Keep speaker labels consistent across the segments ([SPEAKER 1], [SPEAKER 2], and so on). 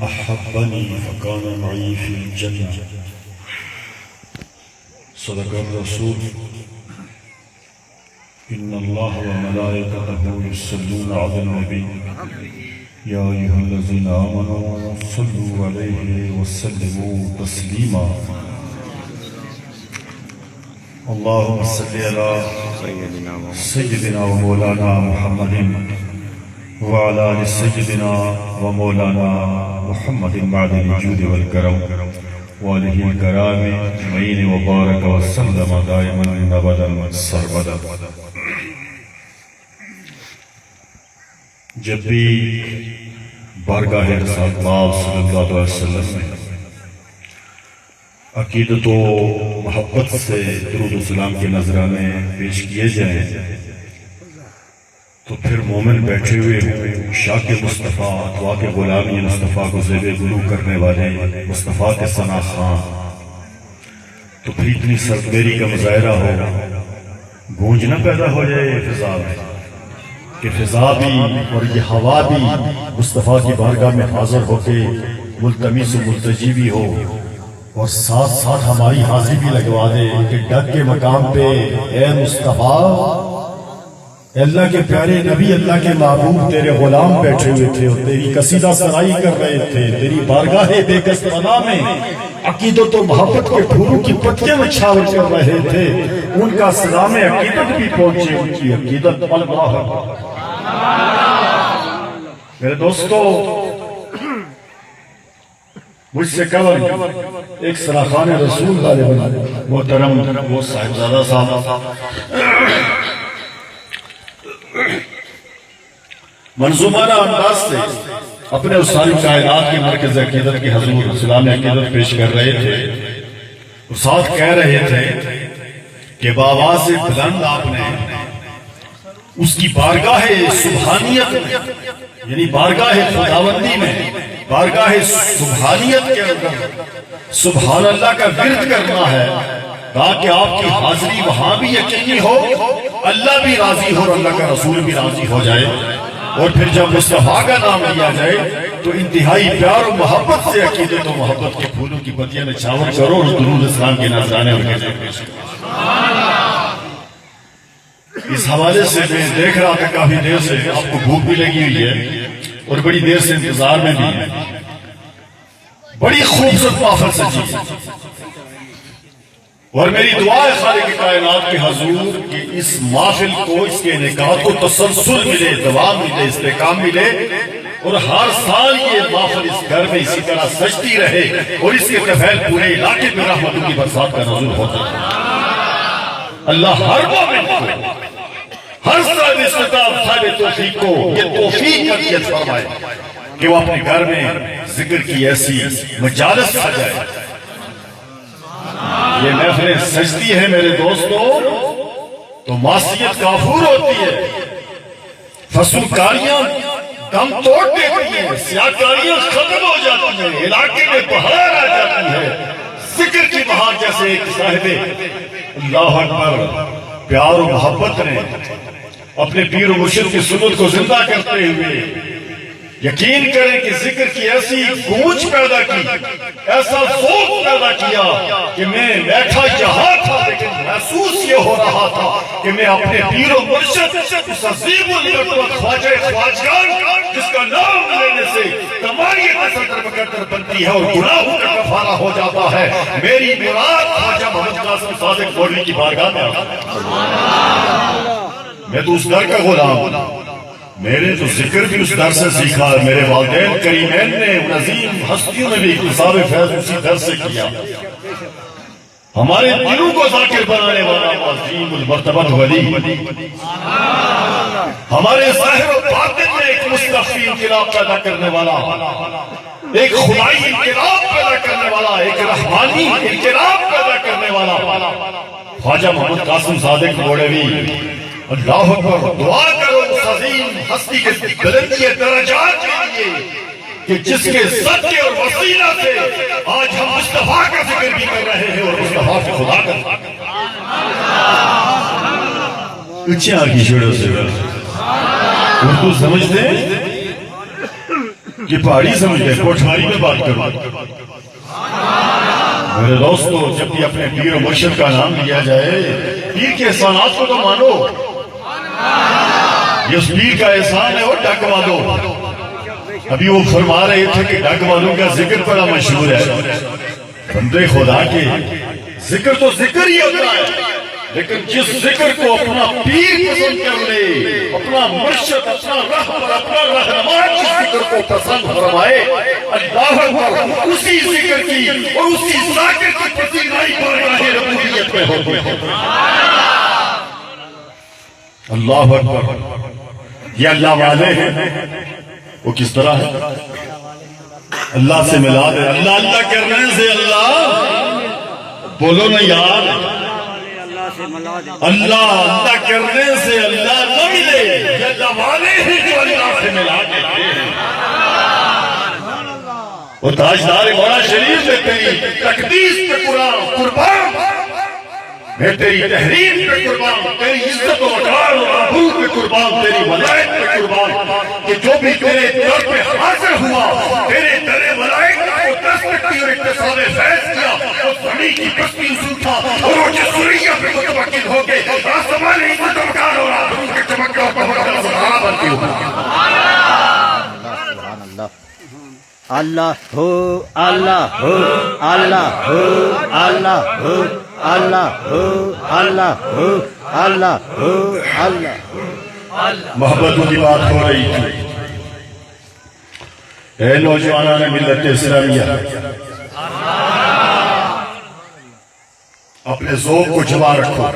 [SPEAKER 1] أحبني فكان معي في الجنة. صدق الرسول. إن الله وملائكته يصلون على النبي يا أيها الذين آمنوا صلوا عليه وسلموا تسليما. اللهم صل على سيدنا ومولانا محمد وعلى آل سيدنا ومولانا محمد معدن الجود والكرم وآله الكرام أجمعين وبارك وسلم دائما أبدا سرمدا. جب بھی بارگاہ رسالت اللہ صلی اللہ علیہ وسلم میں عقیدت و محبت سے درود و سلام کے نذرانے پیش کیے جائیں تو پھر مومن بیٹھے ہوئے ہوں شاہ کے مصطفیٰ دعا کے غلامی مصطفیٰ کو زیب گلو کرنے والے مصطفیٰ کے ثنا خان، تو پھر اتنی سربیری کا مظاہرہ ہو، گونج نہ پیدا ہو جائے فضا میں کہ فضا بھی اور یہ ہوا بھی مصطفیٰ کی بارگاہ میں حاضر ہو کے ملتمس و ملتجی بھی ہو، اور ساتھ ساتھ ہماری حاضری بھی لگوا دے کہ ڈگ کے مقام پہ اے مصطفیٰ، اللہ کے پیارے نبی، اللہ کے محبوب تیرے غلام بیٹھے ہوئے تھے اور تیری قصیدہ سرائی کر رہے تھے، تیری بارگاہ بے کس پناہ میں عقیدت و محبت کے پھولوں کی پتیاں نچھاور کر رہے تھے، ان کا سلام عقیدت بھی پہنچے، ان کی عقیدت اللہ ہے۔ میرے دوستو، مجھ سے قبل ایک سراخان رسول والے محترم وہ صاحبزادہ صاحب منظومانہ انداز سے اپنے اس ساری کائنات کے مرکز عقیدت کی حضور سلام عقیدت پیش کر رہے تھے، اور ساتھ کہہ رہے تھے کہ بآواز بلند آپ نے اس کی بارگاہ سبحانیت میں، یعنی بارگاہ خداوندی میں، بارگاہ سبحانیت کے اندر سبحان اللہ کا ورد کرنا ہے تاکہ آپ کی حاضری وہاں بھی یقینی ہو، اللہ بھی راضی ہو اور اللہ کا رسول بھی راضی ہو جائے، اور پھر جب مصطفیٰ کا نام لیا جائے تو انتہائی پیار و محبت سے عقیدت و محبت کے پھولوں کی پتیاں نچھاور کرو اور درود اسلام کے نذرانے اور پیش کرو۔ اس حوالے سے میں دیکھ رہا تھا کافی دیر سے آپ کو بھوک بھی لگی ہوئی ہے اور بڑی دیر سے انتظار میں بھی ہے، بڑی خوبصورت محفل سجی، اور میری دعا ہے خالق کائنات کے حضور کہ اس محفل کو، اس کے انعقاد کو تسلسل ملے، دوام ملے، استحکام ملے، اور ہر سال یہ محفل اس گھر میں اسی طرح سجتی رہے اور اس کے طفیل پورے علاقے میں رحمتوں کی برسات کا نزول ہوتا ہے۔ اللہ ہر مومن کو، ہر صاحب استطاعت، صاحب توفیق کو یہ توفیق عطیت فرمائے کہ وہ اپنے گھر میں ذکر کی ایسی مجالس سجائے۔ یہ محفلیں سجتی ہیں میرے دوستو تو معصیت کافور ہوتی ہے، فسوکاریاں دم توڑ دیتی ہیں، سیاکاریاں ختم ہو جاتی ہیں، علاقے میں بہار آ جاتی ہے، ذکر کی بہار جیسے ایک صاحب اللہ اکبر پیار و محبت نے اپنے پیر و مرشد کی سنت کو زندہ کرتے ہوئے یقین کریں کہ ذکر کی ایسی گونج پیدا کی، ایسا ذوق پیدا کیا کہ میں بیٹھا یہاں تھا لیکن محسوس یہ ہو رہا تھا کہ میں اپنے پیر و مرشد اس عظیم القدر خواجہ خواجگان جس کا نام لینے سے تمہاری نسل در مقدر بنتی ہے اور گناہوں کا کفارہ ہو جاتا ہے، میری مراد خواجہ محمد قاسم صادق مولوی کی بارگاہ میں آتا ہے۔ میں تو اس در کا غلام ہوں، میرے تو ذکر بھی اس در سے سیکھا ہے، میرے والدین کریمین نے ان عظیم ہستیوں نے بھی اکتساب فیض اسی در سے کیا۔ ہمارے دلوں کو ذاکر بنانے والا عظیم المرتبہ ولی، ہمارے ظاہر و باطن میں ایک مستقفی انقلاب پیدا کرنے والا، ایک خدائی انقلاب پیدا کرنے والا، ایک رحمانی انقلاب پیدا کرنے والا خواجہ محمد قاسم صادق مولوی۔ اللہ اکبر، دعا کرو اس عظیم ہستی کے بلندی درجات کے لیے کہ جس کے صدقے اور وسیلہ سے آج ہم مصطفیٰ کا ذکر بھی کر رہے ہیں اور مصطفیٰ کے خدا کا اچھا کی چھوڑو سے اردو سمجھتے ہیں؟ یہ پہاڑی سمجھ گئے، کوٹھاری میں بات کرو۔ میرے دوستو، جب بھی اپنے پیر و مرشد کا نام لیا جائے، پیر کے احسانات کو تو مانو، یہ اس پیر کا احسان ہے، وہ ڈگ والوں۔ ابھی وہ فرما رہے تھے کہ ڈگ والوں کا ذکر بڑا مشہور ہے۔ بندے خدا کے ذکر تو ذکر ہی ہوتا ہے، لیکن جس ذکر کو اپنا پیر پسند کر لے، اپنا مرشد، اپنا رہبر، اپنا رہنما جس ذکر کو پسند فرمائے، اللہ اکبر، اسی ذکر کی اور اسی ذاکر کی پذیرائی بارگاہ ربوبیت میں ہوتی ہے۔ اللہ اکبر، یہ اللہ والے ہیں۔ وہ کس طرح ہے؟ اللہ سے ملا دے، اللہ اللہ کرنے سے اللہ، بولو نا یار، اللہ اللہ کرنے سے اللہ نہ ملے، یہ اللہ والے ہیں جو اللہ سے ملا دیتے ہیں۔ وہ تاجدار مولا شریف میں تیری تقدیس پہ قربان، میں تیری تحریر پہ قربان، تیری عزت و وقار و عبور پہ قربان، تیری ولایت پہ قربان، کہ جو بھی تیرے در پہ حاضر ہوا، تیرے در ولایت کو دستک کی اور اتصال فیض کیا، اور زمین کی بستی اصوٹھا، اور وہ جس سریہ پہ متوکل ہو کے آسمان عزت و وقار اور عبور کے چمکہ پر سہارا بنتی ہو۔
[SPEAKER 2] اللہ ہو، اللہ ہو، اللہ ہو، اللہ ہو، اللہ ہو، اللہ ہو، اللہ ہو، اللہ ہو۔
[SPEAKER 1] محبتوں کی بات ہو رہی تھی۔ اے نوجوانان ملت اسلامیہ، اپنے ذوق کو جمع رکھو،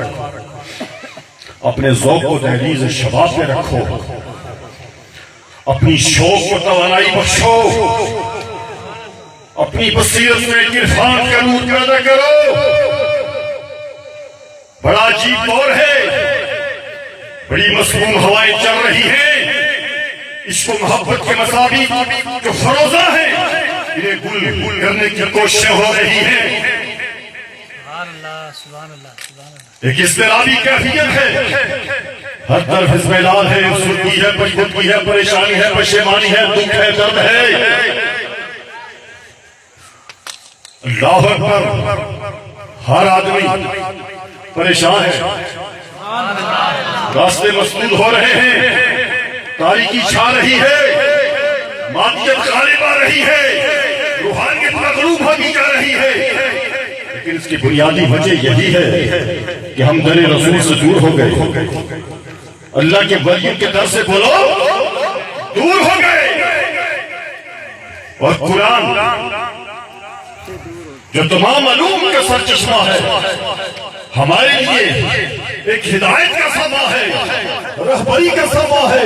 [SPEAKER 1] اپنے ذوق کو دہلیز شباب پہ رکھو، اپنی شوق کو توانائی بخشو، اپنی بصیرت میں عرفان کا نور پیدا کرو۔ بڑا عجیب دور ہے، بڑی مسموم ہوائیں چل رہی ہیں، عشق و محبت کے مصابیح جو فروزہ ہیں، انہیں گل کرنے کی کوششیں ہو رہی ہیں۔ ایک اضطرابی کیفیت ہے، ہر طرف اضمحلال ہے، افسردگی ہے، پشیمانی ہے، پریشانی ہے، پشیمانی ہے، دکھ ہے، درد ہے۔ اللہ اکبر، ہر آدمی پریشان ہے، راستے مسدود ہو رہے ہیں، تاریکی چھا رہی ہے، مادیت غالب آ رہی ہے، روحانیت مغلوب ہوتی جا رہی ہے، لیکن اس کی بنیادی وجہ یہی ہے کہ ہم در رسول سے دور ہو گئے، اللہ کے ولیوں کے در سے بولو دور ہو گئے۔ اور قرآن جو تمام علوم کا سر چشمہ ہے، ہمارے لیے ایک ہدایت کا ساما ہے، رہبری کا ساما ہے،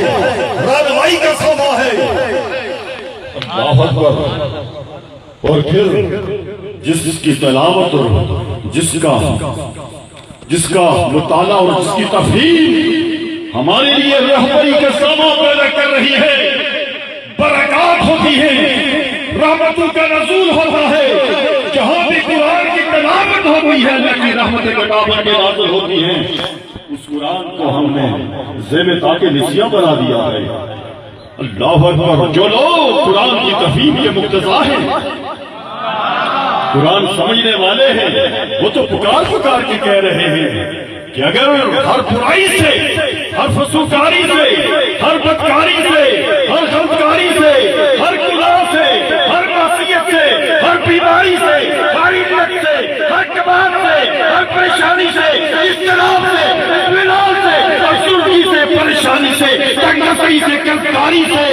[SPEAKER 1] رہنمائی کا ساما ہے۔ اللہ اکبر۔ اور پھر جس کی تلاوت اور جس کا مطالعہ اور جس کی تفہیم ہمارے لیے رہبری کا ساما پیدا کر رہی ہے، برکات ہوتی ہے، رحمتوں کا نزول ہوتا ہے۔ جہاں بھی قرآن کی تلاوت ہوتی ہے، اللہ کی رحمت کتابت کے نازل ہوتی ہیں، اس قرآن کو ہم نے زیب تاکہ نسیاں بنا دیا ہے۔ اللہ اکبر۔ جو لوگ قرآن کی تفہیم کے مقتضا ہیں، قرآن سمجھنے والے ہیں، وہ تو پکار پکار کے کہہ رہے ہیں کہ اگر ہر برائی سے، ہر فسوقاری سے، ہر بدکاری سے، ہر غلطکاری سے، ہر گناہ سے، ہر معصیت سے، ہر بیماری سے، ہر علت سے، ہر کباب سے، ہر پریشانی سے، اضطراب سے، اطمینان سے، افسردگی سے، پریشانی سے، تنگدستی سے، کلکاری سے،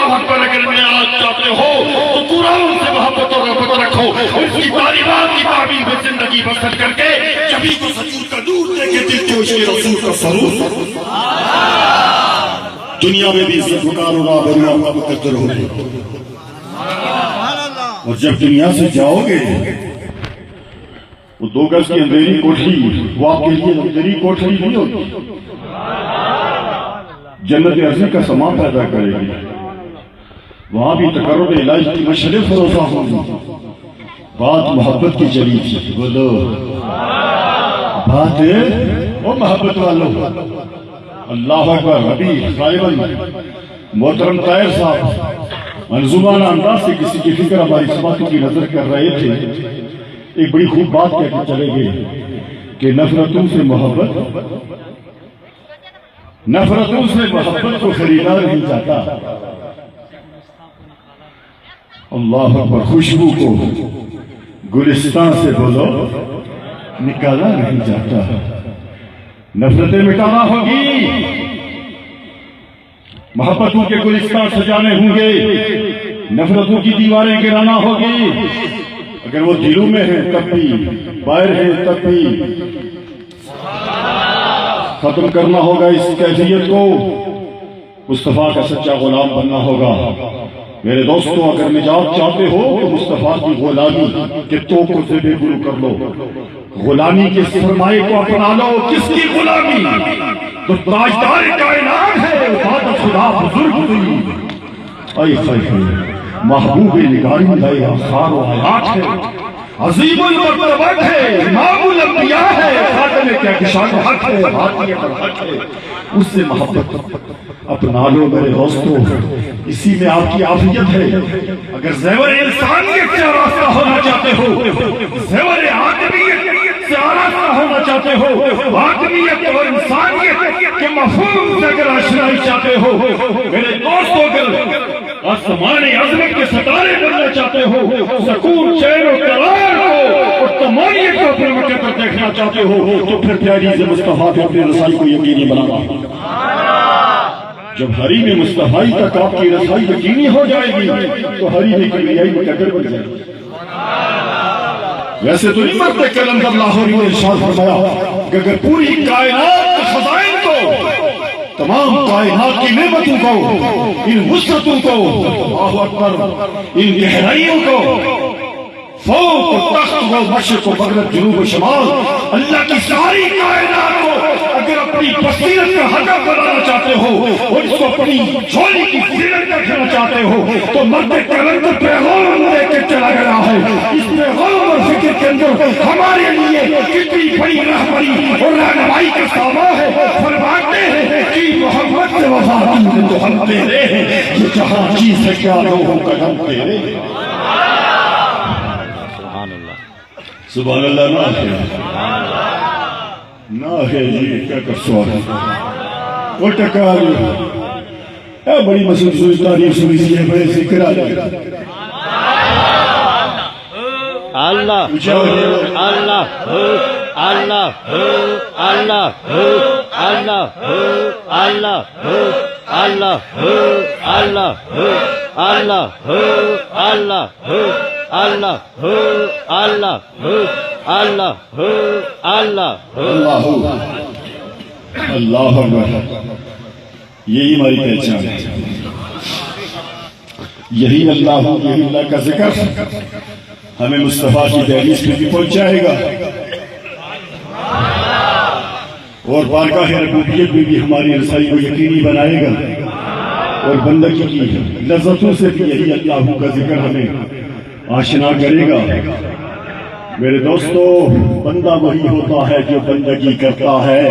[SPEAKER 1] اللہ پر اگر نجات چاہتے ہو تو قرآن سے محبت اور رحمت رکھو، اس کی تعلیمات کی تعبیر میں زندگی بسر کر کے جبھی کو سچور کا دور دے کے دل جوش کے رسول کا سرور، دنیا میں بھی عزت وقار اور آبرو آپ کا مقدر ہوگی۔ اور جب دنیا سے جاؤ گے، وہ 2 گز کی اندھیری کوٹھی وہ آپ کے لیے اندھیری کوٹھی نہیں ہوگی، جنت عرضی کا سما پیدا کرے گی۔ وہاں بھی تقرب الہی کی مشرف فروزہ ہوگی۔ بات محبت کی چلی تھی، بولو بات ہے وہ محبت والوں۔ اللہ اکبر۔ ابھی غالباً محترم طاہر صاحب منظومانہ انداز سے کسی کی فکر ہماری سماعت کی نظر کر رہے تھے، ایک بڑی خوب بات کہہ کے چلے گئے کہ نفرتوں سے محبت کو خریدا نہیں جاتا، اللہ اکبر، خوشبو کو گلستان سے بولو نکالا نہیں جاتا، نفرتیں مٹانا ہوگی، محبتوں کے گلستان سجانے ہوں گے، نفرتوں کی دیواریں گرانا ہوگی، اگر وہ دلوں میں ہے تب بھی، باہر ہے تب بھی، ختم کرنا ہوگا اس کیفیت کو، مصطفیٰ کا سچا غلام بننا ہوگا۔ میرے دوستوں، اگر نجات چاہتے ہو تو مصطفیٰ کی غلامی کے توقوں سے بے گرو کر لو، غلامی کے سرمایے کو اپنا لو۔ کس کی غلامی؟ تو تاجدار کائنات ہے، عبادت خدا بزرگ ہوئی، اے خیر محبوب نگاری لائے آثار و حیات ہے، عظیم المرتبت ہے، امام الانبیاء ہے، خاتم کہکشان حق ہے، حاتمی پر حق ہے، اس سے محبت اپنا لو میرے دوستو، اسی میں آپ کی عافیت ہے۔ اگر زیور انسانیت سے آراستہ ہونا چاہتے ہو، زیور آدمیت سے آراستہ ہونا چاہتے ہو، آدمیت اور انسانیت کے مفہوم سے اگر آشنائی چاہتے ہو، میرے دوستو، اگر آسمان عظمت کے ستارے بننا چاہتے ہو، سکون، چین و قرار کو اور تمانیت کو اپنے مکہ پر دیکھنا چاہتے ہو، تو پھر پیاری مصطفیٰ کے اپنے رسائی کو یقینی بنانا۔ جب حریم مصطفی تک آپ کی رسائی یقینی ہو جائے گی تو حریم کبریائی میں ٹکر بن جائے گی۔ ویسے تو نہیں مرتے کلندر لاہوری نے ارشاد فرمایا کہ اگر پوری کائنات کے خزائن کو، تمام کائنات کی نعمتوں کو، ان وسعتوں کو، اللہ اکبر، ان گہرائیوں کو، فوق و تحت و مشرق و مغرب، جنوب و شمال، اللہ کی ساری کائنات کو اگر اپنی بصیرت کا ہدف بنانا چاہتے ہو اور اس کو اپنی جھولی کی زینت رکھنا چاہتے ہو تو مرد کلندر پیغام لے کے چلا گیا ہے۔ اس پیغام اور فکر کے اندر ہمارے لیے کتنی بڑی رہبری اور رہنمائی کا سامان ہے۔ فرماتے ہیں کہ محمد سے وفادار تو ہم تیرے ہیں، یہ جہاں چیز ہے کیا لوگوں کا ہم تیرے ہیں۔ سبحان اللہ، نہ ہے جی کیا کر سوال وہ ٹکا اے بڑی مسلسل تاریخ سنی سی ہے، بڑے ذکر آ جائے
[SPEAKER 2] اللہ اللہ اللہ اللہ اللہ اللہ اللہ اللہ اللہ اللہ اللہ اللہ اللہ اللہ
[SPEAKER 1] اللہ اکبر، یہی ہماری پہچان ہے، یہی اللہ یہی اللہ کا ذکر ہمیں مصطفیٰ کی دہلیز پہ بھی پہنچائے گا اور بارگاہ ربوبیت میں بھی ہماری رسائی کو یقینی بنائے گا اور بندگی کی لذتوں سے بھی یہی اللہ کا ذکر ہمیں آشنا کرے گا۔ میرے دوستو، بندہ وہی ہوتا ہے جو بندگی کرتا ہے،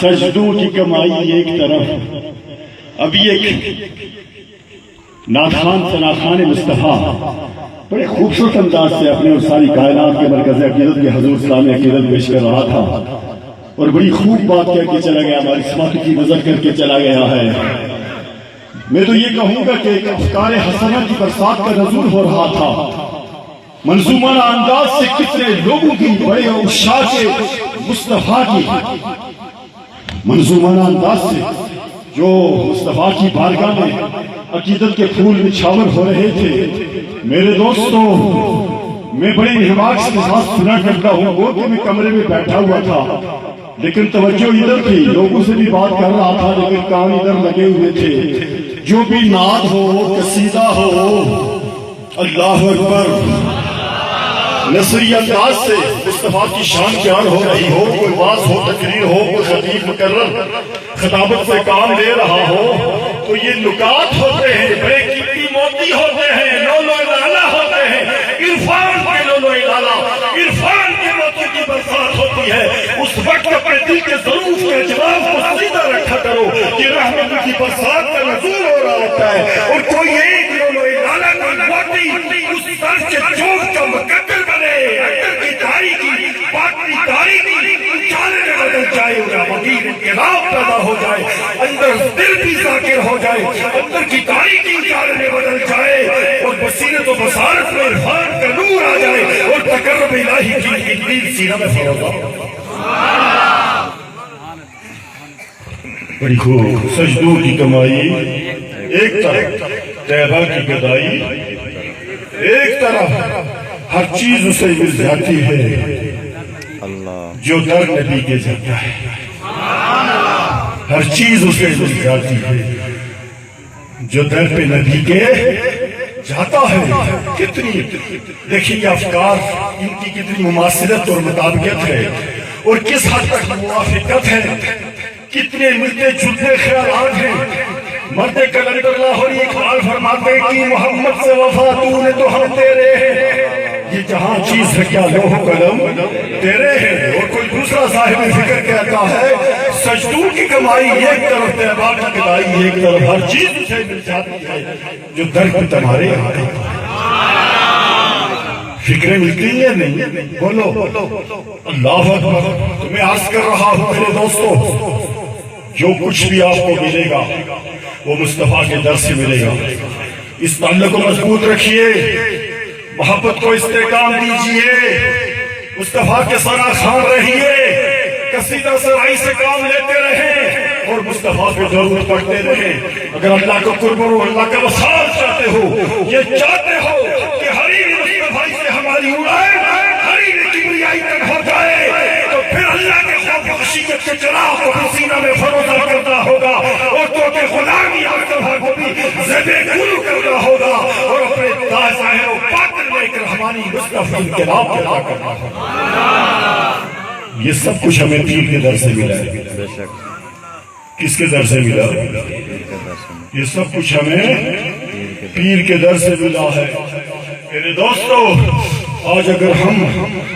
[SPEAKER 1] سجدوں کی کمائی ایک طرف۔ ابھی ایک ناخان سناخان مصطفیٰ بڑے خوبصورت انداز سے اپنے اور ساری کائنات کے مرکز عقیدت کے حضور صلی عقیدت پیش کر رہا تھا اور بڑی خوب بات کہہ کے چلا گیا، ہماری سماعت کی نظر کر کے چلا گیا ہے۔ میں تو یہ کہوں گا کہ ایک افکار حسنہ کی برسات کا نزول ہو رہا تھا، منظومانہ انداز سے کتنے لوگوں کی بڑے عشاق مصطفیٰ کی منظومانہ انداز سے جو مصطفیٰ کی بارگاہ میں عقیدت کے پھول نچھاور ہو رہے تھے۔ میرے دوستو، میں بڑے انحماق کے ساتھ سنا کرتا ہوں، وہ کہ میں کمرے میں بیٹھا ہوا تھا لیکن توجہ ادھر تھی، لوگوں سے بھی بات کر رہا تھا لیکن کان ادھر لگے ہوئے تھے۔ جو بھی نعت ہو، قصیدہ ہو، اللہ اکبر، نثری انداز سے مصطفیٰ کی شان بیان ہو رہی ہو، کوئی واعظ ہو، تقریر ہو، کوئی خطیب مقرر خطابت سے کام لے رہا ہو، تو یہ نکات ہوتے ہیں، بڑے قیمتی موتی ہوتے ہیں، لولو لالا ہوتے ہیں، عرفان کے لولو لالا، عرفان کے موتی کی برسات ہوتی ہوتی ہے اس وقت اپنے دل کے ضرور کے جواب کو سیدھا رکھا کرو کہ رحمت کی برسات کا نزول ہو رہا ہوتا ہے اور کوئی ایک لالا کوئی موٹی اس سر کے چوک کا مقدر بنے اندر کی تاریخی باطنی تاریخی چالے میں بدل جائے اور وکیل انقلاب پیدا ہو جائے اندر دل بھی ذاکر ہو جائے اندر کی تاریخی چالے میں بدل جائے اور بصیرت و بصارت میں عرفان کا نور آ جائے اور تقرب الہی کی انجیل سینہ میں فروغ بڑی خوب سجدوں کی کمائی ایک طرف طیبہ کی گدائی ایک طرف ہر چیز اسے مل جاتی ہے جو در نبی کے جاتا ہے ہر چیز اسے مل جاتی ہے جو در پہ نبی کے جاتا ہے کتنی دیکھیے افکار ان کی کتنی مماثلت اور مطابقت ہے اور کس حد تک موافقت ہے کتنے ملتے جلتے خیالات ہیں مرد کلندر لاہوری اقبال فرماتے کہ محمد سے وفا تو نے تو ہم تیرے ہیں یہ جہاں چیز ہے کیا لوح قلم تیرے ہیں اور کوئی دوسرا صاحب فکر کہتا ہے سجدوں کی کمائی ایک طرف طیبہ کی گدائی ایک طرف ہر چیز سے مل جاتی ہے جو در پہ تمہارے آئے فکریں ملتی ہیں نہیں بولو اللہ اکبر تمہیں عرض کر رہا ہوں میرے دوستو جو کچھ بھی آپ کو ملے گا وہ مصطفیٰ کے در سے ملے گا اس تعلق کو مضبوط رکھیے محبت کو استحکام دیجئے مصطفیٰ کے سرا خان رہیے قصیدہ سرائی سے کام لیتے رہیں اور مصطفیٰ پہ درود پڑھتے رہیں اگر اللہ کو قرب اور اللہ کا وصال چاہتے ہو یہ چاہتے ہو کہ حریم مصطفیٰ سے ہماری اڑائے حریم کبریائی تک ہو جائے تو پھر اللہ کے خوف و خشیت کے چراغ کو سینہ میں فروزہ کرنا ہوگا اور تو کہ غلامی مصطفیٰ کو بھی زبے گلو کرنا ہوگا اور اپنے ظاہر و باطن میں ایک رحمانی مصطفیٰ انقلاب پیدا کرنا ہوگا یہ سب کچھ ہمیں پیر کے در سے ملا ہے کس کے در سے ملا یہ سب کچھ ہمیں پیر کے در سے ملا ہے میرے دوستو آج اگر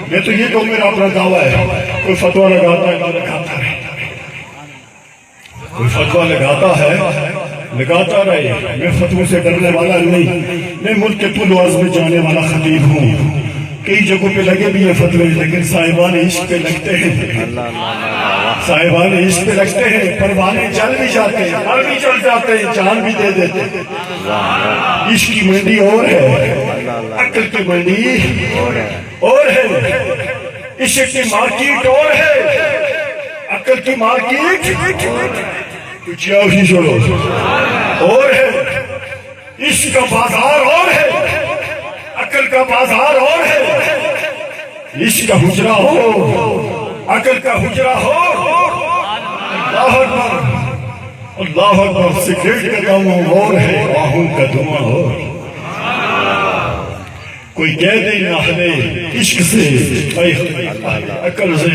[SPEAKER 1] میں تو یہ کہوں میرا اپنا دعویٰ ہے کوئی فتوہ لگاتا ہے لگاتا رہے کوئی فتوہ لگاتا ہے لگاتا رہے میں فتوہ سے ڈرنے والا نہیں میں ملک کے طول و عرض میں جانے والا خطیب ہوں کئی جگہوں پہ لگے بھی یہ فتوے لیکن صاحبان عشق پہ لگتے ہیں صاحبان عشق پہ لگتے ہیں پروانے چل بھی جاتے ہیں مر بھی چل جاتے ہیں جان بھی دے دیتے ہیں عشق کی منڈی اور ہے عقل کی منڈی اور ہے عشق کی مارکیٹ اور ہے عقل کی مارکیٹ کچھ ہی چھوڑو اور ہے عشق کا بازار اور ہے عقل کا بازار اور ہے عشق کا حجرہ ہو عقل کا حجرہ ہو اللہ اکبر اللہ اکبر سگریٹ کا دھواں اور ہے آہوں کا دھواں اور کوئی کہہ دے اہل عشق سے عقل سے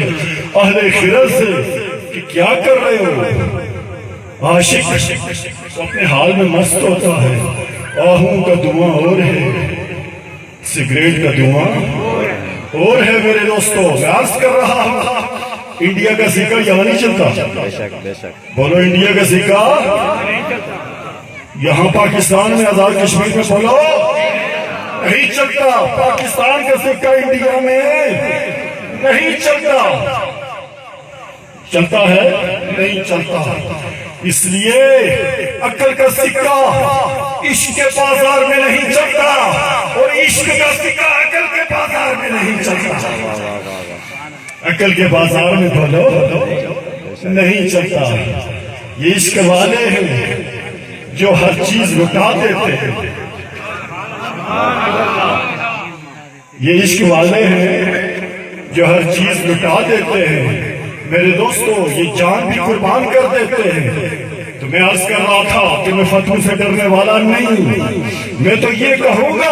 [SPEAKER 1] اہل خرد سے کہ کیا کر رہے ہو عاشق اپنے حال میں مست ہوتا ہے آہوں کا دھواں اور ہے سگریٹ کا دھواں اور ہے میرے دوستو میں عرض کر رہا ہوں انڈیا کا سکہ یہاں نہیں چلتا بولو انڈیا کا سکہ یہاں پاکستان میں آزاد کشمیر میں بولو نہیں چلتا پاکستان کا سکہ انڈیا میں نہیں چلتا چلتا ہے نہیں چلتا اس لیے عقل کا سکہ عشق کے بازار میں نہیں چلتا اور عشق کا سکہ عقل کے بازار میں نہیں چلتا عقل کے بازار میں بولو نہیں چلتا یہ عشق والے ہیں جو ہر چیز لٹا دیتے ہیں یہ عشق والے ہیں جو ہر چیز لٹا دیتے ہیں میرے دوستو یہ جان بھی قربان کر دیتے ہیں تو میں عرض کر رہا تھا کہ میں فتوہ سے ڈرنے والا نہیں میں تو یہ کہوں گا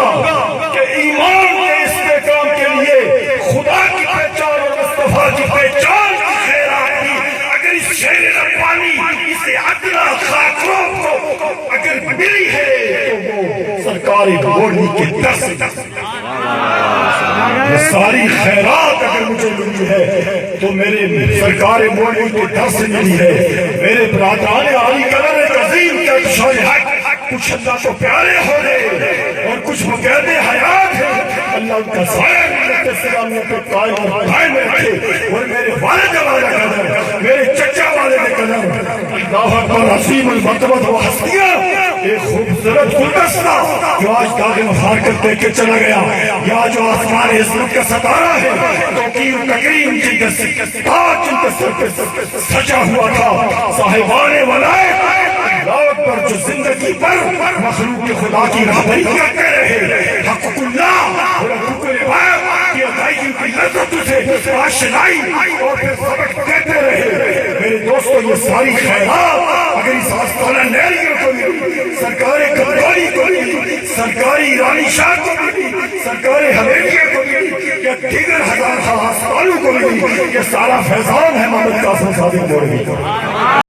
[SPEAKER 1] کہ ایمان کے استحکام کے لیے خدا کی پہچان اور مصطفیٰ کی پہچان کی خیرات کی اگر اس شہر ربانی اسے عدلہ خاکروں کو اگر ملی ہے تو وہ سرکاری بورڈی کے در سے یہ ساری خیرات اگر مجھے ملی ہے تو میرے سرکار مولوی کے در سے ملی ہے. میرے برادران علی قدر عظیم کے شان حق کچھ اللہ کو پیارے ہو رہے اور کچھ مقید حیات ہیں. اللہ ان کا سایہ ملت اسلامیہ پہ قائم اور قائم رکھے. اور میرے والد والا قدر, میرے چچا والد قدر, اللہ اکبر عظیم المرتبت و ہستیاں, ایک خوبصورت گلدستہ جو آج داغ مفار کر دے کے چلا گیا, یا جو آسمان عظمت کا ستارہ ہے, توقیر و تکریم کی تاج ان کے سر پہ سجا ہوا تھا. صاحبان ولایت اللہ اکبر جو زندگی پر مخلوق کے خدا کی رہبری کرتے رہے, حقوق اللہ اور حقوق العباد کی ادائیگی کی لذت سے آشنائی اور پھر سبق دیتے رہے. میرے دوستو, یہ ساری خیرات اگر اس آستانہ نیریوں کو ملی, سرکار کبرالی کو ملی, سرکاری ایرانی شاہ کو ملی, سرکار حویلیہ کو ملی, یا دیگر ہزار آستانوں کو ملی, یہ سارا فیضان ہے محمد قاسم صادق مولوی کا.